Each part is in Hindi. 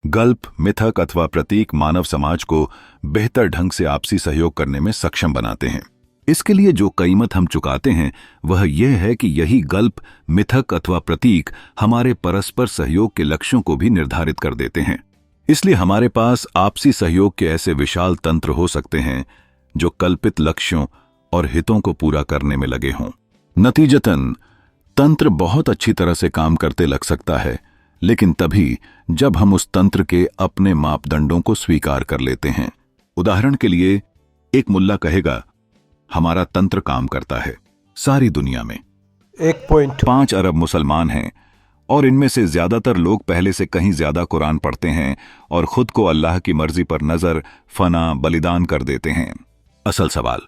गल्प, मिथक अथवा प्रतीक मानव समाज को बेहतर ढंग से आपसी सहयोग करने में सक्षम बनाते हैं। इसके लिए जो कीमत हम चुकाते हैं वह यह है कि यही गल्प, मिथक अथवा प्रतीक हमारे परस्पर सहयोग के लक्ष्यों को भी निर्धारित कर देते हैं। इसलिए हमारे पास आपसी सहयोग के ऐसे विशाल तंत्र हो सकते हैं जो कल्पित लक्ष्यों और हितों को पूरा करने में लगे हों। नतीजतन तंत्र बहुत अच्छी तरह से काम करते लग सकता है, लेकिन तभी जब हम उस तंत्र के अपने मापदंडों को स्वीकार कर लेते हैं। उदाहरण के लिए, एक मुल्ला कहेगा, हमारा तंत्र काम करता है। सारी दुनिया में 1.5 अरब मुसलमान हैं और इनमें से ज्यादातर लोग पहले से कहीं ज्यादा कुरान पढ़ते हैं और खुद को अल्लाह की मर्जी पर नजर, फना, बलिदान कर देते हैं। असल सवाल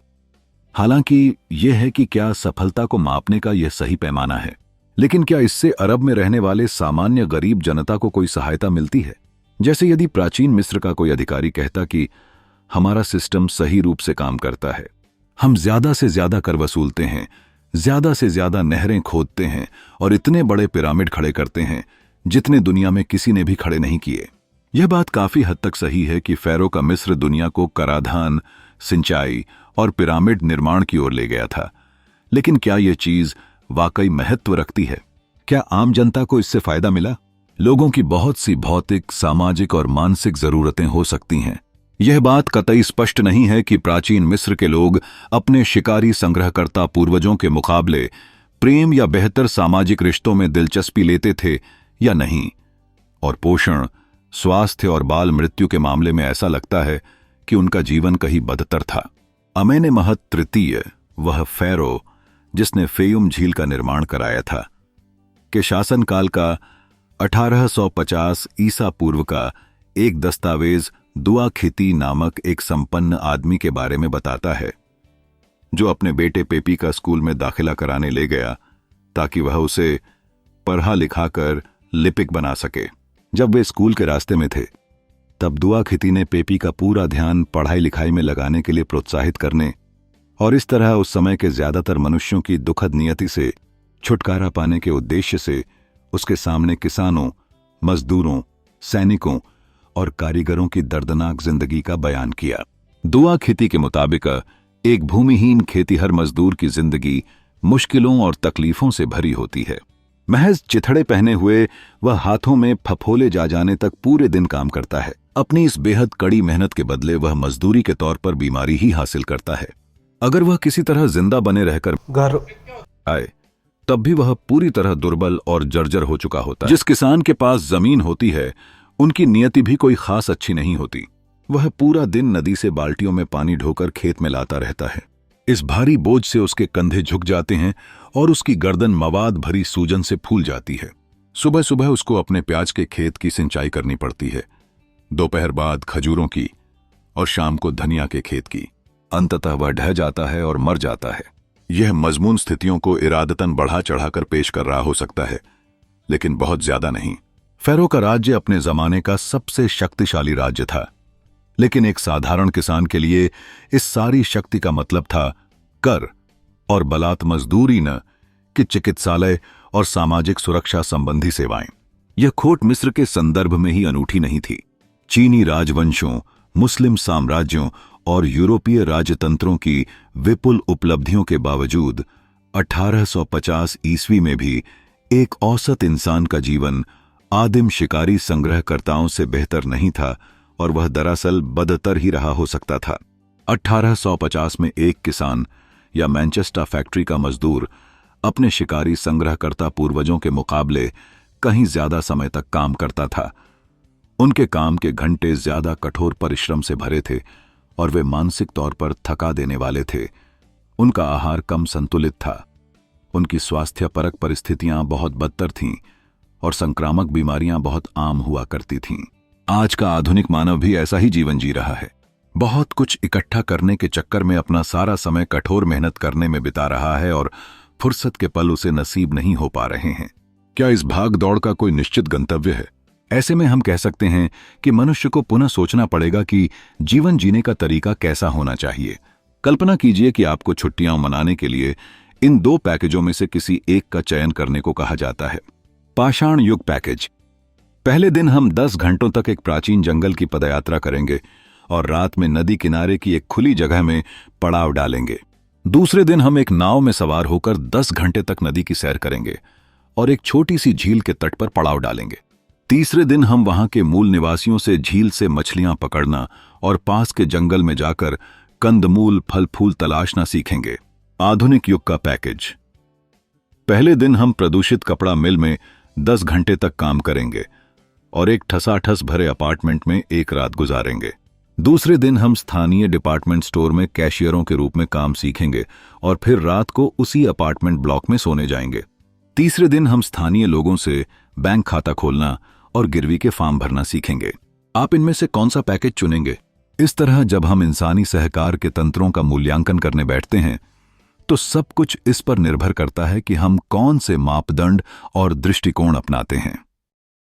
हालांकि यह है कि क्या सफलता को मापने का यह सही पैमाना है, लेकिन क्या इससे अरब में रहने वाले सामान्य गरीब जनता को कोई सहायता मिलती है? जैसे यदि प्राचीन मिस्र का कोई अधिकारी कहता कि हमारा सिस्टम सही रूप से काम करता है, हम ज्यादा से ज्यादा कर वसूलते हैं, ज्यादा से ज्यादा नहरें खोदते हैं और इतने बड़े पिरामिड खड़े करते हैं जितने दुनिया में किसी ने भी खड़े नहीं किए। यह बात काफी हद तक सही है कि फैरो का मिस्र दुनिया को कराधान, सिंचाई और पिरामिड निर्माण की ओर ले गया था, लेकिन क्या यह चीज वाकई महत्व रखती है? क्या आम जनता को इससे फायदा मिला? लोगों की बहुत सी भौतिक, सामाजिक और मानसिक जरूरतें हो सकती हैं। यह बात कतई स्पष्ट नहीं है कि प्राचीन मिस्र के लोग अपने शिकारी संग्रहकर्ता पूर्वजों के मुकाबले प्रेम या बेहतर सामाजिक रिश्तों में दिलचस्पी लेते थे या नहीं। और पोषण, स्वास्थ्य और बाल मृत्यु के मामले में ऐसा लगता है कि उनका जीवन कहीं बदतर था। अमेनेमहत तृतीय, वह फैरो जिसने फेयुम झील का निर्माण कराया था, के शासनकाल का 1850 ईसा पूर्व का एक दस्तावेज दुआ खिती नामक एक संपन्न आदमी के बारे में बताता है, जो अपने बेटे पेपी का स्कूल में दाखिला कराने ले गया ताकि वह उसे पढ़ा लिखाकर लिपिक बना सके। जब वे स्कूल के रास्ते में थे, तब दुआ खिती ने पेपी का पूरा ध्यान पढ़ाई लिखाई में लगाने के लिए प्रोत्साहित करने और इस तरह उस समय के ज्यादातर मनुष्यों की दुखद नियति से छुटकारा पाने के उद्देश्य से उसके सामने किसानों, मजदूरों, सैनिकों और कारीगरों की दर्दनाक जिंदगी का बयान किया। दुआ खिती के मुताबिक एक भूमिहीन खेतीहर मजदूर की जिंदगी मुश्किलों और तकलीफों से भरी होती है। महज चिथड़े पहने हुए वह हाथों में फफोले जा जाने तक पूरे दिन काम करता है। अपनी इस बेहद कड़ी मेहनत के बदले वह मजदूरी के तौर पर बीमारी ही हासिल करता है। अगर वह किसी तरह जिंदा बने रहकर घर आए, तब भी वह पूरी तरह दुर्बल और जर्जर हो चुका होता है। जिस किसान के पास जमीन होती है, उनकी नियति भी कोई खास अच्छी नहीं होती। वह पूरा दिन नदी से बाल्टियों में पानी ढोकर खेत में लाता रहता है। इस भारी बोझ से उसके कंधे झुक जाते हैं और उसकी गर्दन मवाद भरी सूजन से फूल जाती है। सुबह सुबह उसको अपने प्याज के खेत की सिंचाई करनी पड़ती है, दोपहर बाद खजूरों की और शाम को धनिया के खेत की। अंततः वह ढह जाता है और मर जाता है। यह मजमून स्थितियों को इरादतन बढ़ा चढ़ाकर पेश कर रहा हो सकता है, लेकिन बहुत ज्यादा नहीं। फैरो का राज्य अपने जमाने का सबसे शक्तिशाली राज्य था, लेकिन एक साधारण किसान के लिए इस सारी शक्ति का मतलब था कर और बलात् मजदूरी, न कि चिकित्सालय और सामाजिक सुरक्षा संबंधी सेवाएं। यह खोट मिस्र के संदर्भ में ही अनूठी नहीं थी। चीनी राजवंशों, मुस्लिम साम्राज्यों और यूरोपीय राजतंत्रों की विपुल उपलब्धियों के बावजूद 1850 ईस्वी में भी एक औसत इंसान का जीवन आदिम शिकारी संग्रहकर्ताओं से बेहतर नहीं था और वह दरअसल बदतर ही रहा हो सकता था। 1850 में एक किसान या मैनचेस्टर फैक्ट्री का मजदूर अपने शिकारी संग्रहकर्ता पूर्वजों के मुकाबले कहीं ज्यादा समय तक काम करता था। उनके काम के घंटे ज्यादा कठोर परिश्रम से भरे थे और वे मानसिक तौर पर थका देने वाले थे। उनका आहार कम संतुलित था, उनकी स्वास्थ्यपरक परिस्थितियां बहुत बदतर थीं और संक्रामक बीमारियां बहुत आम हुआ करती थीं। आज का आधुनिक मानव भी ऐसा ही जीवन जी रहा है। बहुत कुछ इकट्ठा करने के चक्कर में अपना सारा समय कठोर मेहनत करने में बिता रहा है और फुर्सत के पल उसे नसीब नहीं हो पा रहे हैं। क्या इस भाग दौड़ का कोई निश्चित गंतव्य है? ऐसे में हम कह सकते हैं कि मनुष्य को पुनः सोचना पड़ेगा कि जीवन जीने का तरीका कैसा होना चाहिए। कल्पना कीजिए कि आपको छुट्टियां मनाने के लिए इन 2 पैकेजों में से किसी एक का चयन करने को कहा जाता है। पाषाण युग पैकेज, पहले दिन हम 10 घंटों तक एक प्राचीन जंगल की पदयात्रा करेंगे और रात में नदी किनारे की एक खुली जगह में पड़ाव डालेंगे। दूसरे दिन हम एक नाव में सवार होकर 10 घंटे तक नदी की सैर करेंगे और एक छोटी सी झील के तट पर पड़ाव डालेंगे। तीसरे दिन हम वहां के मूल निवासियों से झील से मछलियां पकड़ना और पास के जंगल में जाकर कंदमूल फल फूल तलाशना सीखेंगे। आधुनिक युग का पैकेज। पहले दिन हम प्रदूषित कपड़ा मिल में 10 घंटे तक काम करेंगे और एक ठसाठस भरे अपार्टमेंट में एक रात गुजारेंगे। दूसरे दिन हम स्थानीय डिपार्टमेंट स्टोर में कैशियरों के रूप में काम सीखेंगे और फिर रात को उसी अपार्टमेंट ब्लॉक में सोने जाएंगे। तीसरे दिन हम स्थानीय लोगों से बैंक खाता खोलना और गिरवी के फॉर्म भरना सीखेंगे। आप इनमें से कौन सा पैकेज चुनेंगे? इस तरह जब हम इंसानी सहकार के तंत्रों का मूल्यांकन करने बैठते हैं तो सब कुछ इस पर निर्भर करता है कि हम कौन से मापदंड और दृष्टिकोण अपनाते हैं।